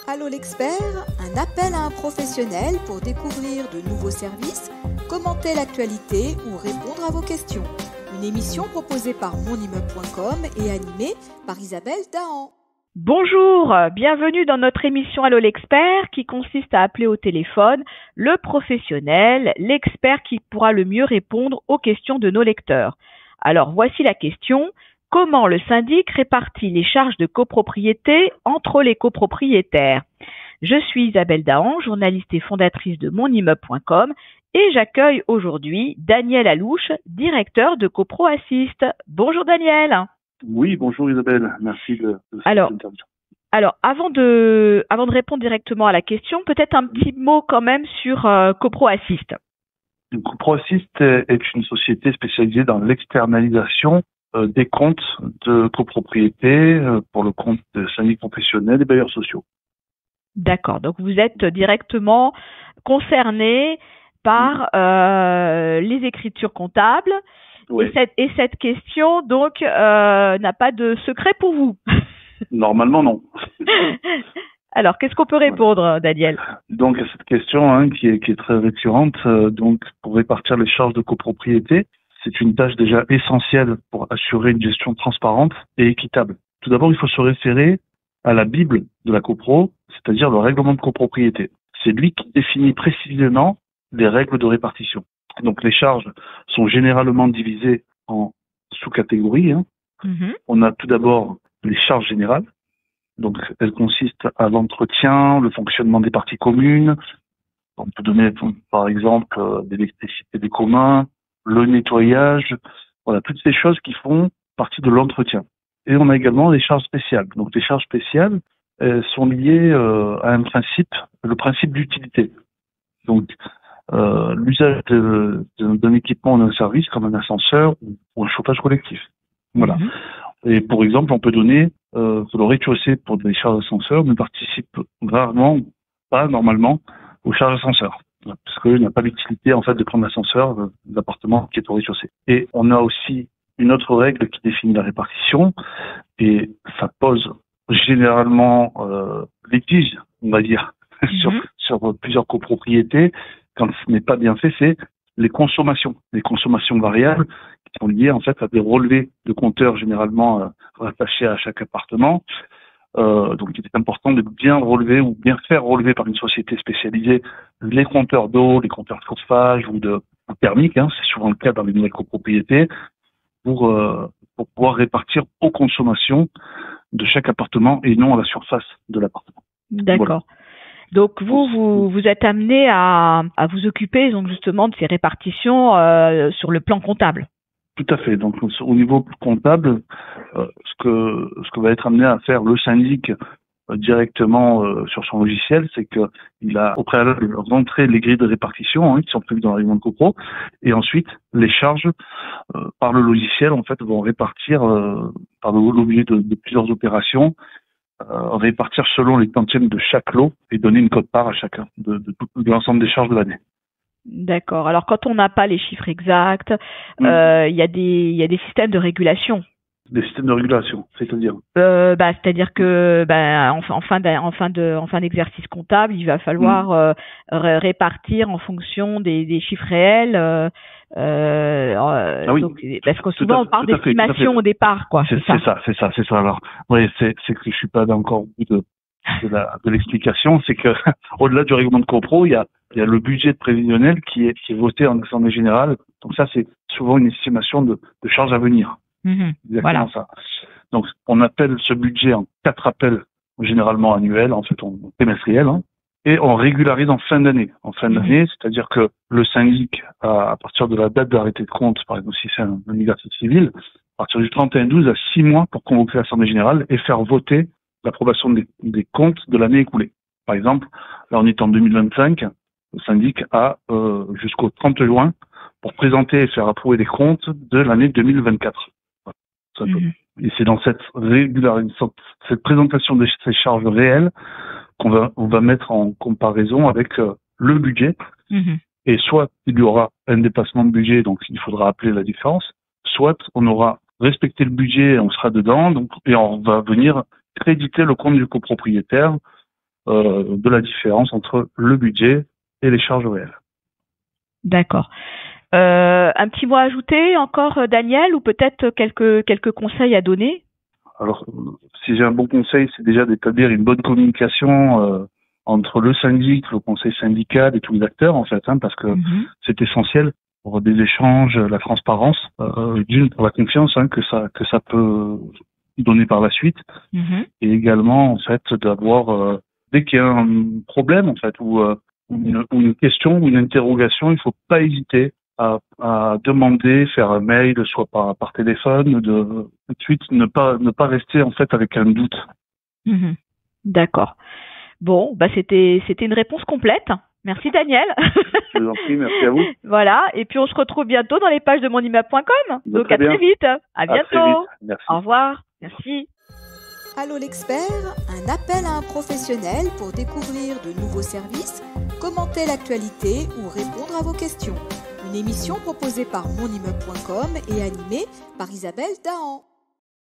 Allô l'expert, un appel à un professionnel pour découvrir de nouveaux services, commenter l'actualité ou répondre à vos questions. Une émission proposée par monimmeuble.com et animée par Isabelle Dahan. Bonjour, bienvenue dans notre émission Allô l'expert qui consiste à appeler au téléphone le professionnel, l'expert qui pourra le mieux répondre aux questions de nos lecteurs. Alors voici la question. Comment le syndic répartit les charges de copropriété entre les copropriétaires? Je suis Isabelle Dahan, journaliste et fondatrice de monimmeuble.com et j'accueille aujourd'hui Daniel Alouche, directeur de Copro Assist. Bonjour Daniel. Oui, bonjour Isabelle, merci de cette interview. Alors, avant de répondre directement à la question, peut-être un petit mot quand même sur Copro Assist. Copro Assist est une société spécialisée dans l'externalisation des comptes de copropriété pour le compte de syndics professionnels et bailleurs sociaux. D'accord, donc vous êtes directement concerné par les écritures comptables. Oui. Et cette question, donc, n'a pas de secret pour vous? Normalement, non. Alors, qu'est-ce qu'on peut répondre, Daniel? Donc, à cette question qui est très récurrente, donc pour répartir les charges de copropriété, c'est une tâche déjà essentielle pour assurer une gestion transparente et équitable. Tout d'abord, il faut se référer à la Bible de la copro, c'est-à-dire le règlement de copropriété. C'est lui qui définit précisément les règles de répartition. Donc, les charges sont généralement divisées en sous-catégories. On a tout d'abord les charges générales. Donc, elles consistent à l'entretien, le fonctionnement des parties communes. On peut donner, par exemple, l'électricité des communs, le nettoyage. Voilà, toutes ces choses qui font partie de l'entretien. Et on a également les charges spéciales. Donc, les charges spéciales sont liées à un principe, le principe d'utilité. Donc, l'usage d'un équipement ou d'un service comme un ascenseur ou un chauffage collectif. Voilà. Et pour exemple, on peut donner que le rez-de-chaussée pour des charges d'ascenseur ne participe rarement, pas normalement, aux charges d'ascenseur. Parce qu'il n'y a pas l'utilité en fait de prendre l'ascenseur de l'appartement qui est au rez-de-chaussée. Et on a aussi une autre règle qui définit la répartition et ça pose généralement litige, on va dire, sur plusieurs copropriétés. Quand ce n'est pas bien fait, c'est les consommations variables qui sont liées en fait à des relevés de compteurs généralement rattachés à chaque appartement. Donc il est important de bien relever ou bien faire relever par une société spécialisée les compteurs d'eau, les compteurs de chauffage ou de thermique, c'est souvent le cas dans les nouvelles copropriétés, pour pouvoir répartir aux consommations de chaque appartement et non à la surface de l'appartement. D'accord. Voilà. Donc vous êtes amené à vous occuper donc justement de ces répartitions sur le plan comptable. Tout à fait. Donc au niveau comptable, ce que va être amené à faire le syndic directement sur son logiciel, c'est qu'il a au préalable rentré les grilles de répartition qui sont prévues dans le règlement de copro, et ensuite les charges par le logiciel en fait vont répartir par le biais de plusieurs opérations. Répartir selon les tantièmes de chaque lot et donner une quote-part à chacun de l'ensemble des charges de l'année. D'accord. Alors, quand on n'a pas les chiffres exacts, il y a des systèmes de régulation. Des systèmes de régulation, c'est-à-dire c'est-à-dire que en fin d'exercice comptable, il va falloir répartir en fonction des chiffres réels. Oui. Donc, parce que souvent on parle d'estimation au départ, quoi. C'est ça. Alors, oui, c'est que je suis pas encore au bout de l'explication, c'est que au-delà du règlement de copro, il y a le budget prévisionnel qui est voté en assemblée générale. Donc ça, c'est souvent une estimation de charges à venir. Exactement voilà. Ça. Donc, on appelle ce budget en 4 appels, généralement annuels, en fait, trimestriels, et on régularise en fin d'année. En fin d'année, c'est-à-dire que le syndic, à partir de la date d'arrêté de compte, par exemple, si c'est un exercice civil, à partir du 31/12 à 6 mois pour convoquer l'assemblée générale et faire voter l'approbation des comptes de l'année écoulée. Par exemple, là, on est en 2025, le syndic a jusqu'au 30 juin pour présenter et faire approuver les comptes de l'année 2024. Et c'est dans cette cette présentation de ces charges réelles qu'on va mettre en comparaison avec le budget. Et soit il y aura un dépassement de budget, donc il faudra appeler la différence, soit on aura respecté le budget et on sera dedans, donc, et on va venir créditer le compte du copropriétaire de la différence entre le budget et les charges réelles. D'accord. Un petit mot à ajouter encore, Daniel, ou peut-être quelques conseils à donner? Alors, si j'ai un bon conseil, c'est déjà d'établir une bonne communication entre le syndic, le conseil syndical et tous les acteurs, en fait, parce que c'est essentiel pour des échanges, la transparence, d'une pour la confiance que ça peut donner par la suite, et également en fait d'avoir dès qu'il y a un problème en fait ou une question ou une interrogation, il faut pas hésiter à demander, faire un mail, soit par téléphone, tout de suite ne pas rester en fait avec un doute. D'accord. Bon, c'était une réponse complète. Merci Daniel. Je vous en prie, merci à vous. Voilà, et puis on se retrouve bientôt dans les pages de monimmeuble.com. Donc à très vite. À bientôt. Très vite. Merci. Au revoir. Merci. Allô l'expert, un appel à un professionnel pour découvrir de nouveaux services, commenter l'actualité ou répondre à vos questions. Une émission proposée par monimmeuble.com et animée par Isabelle Dahan.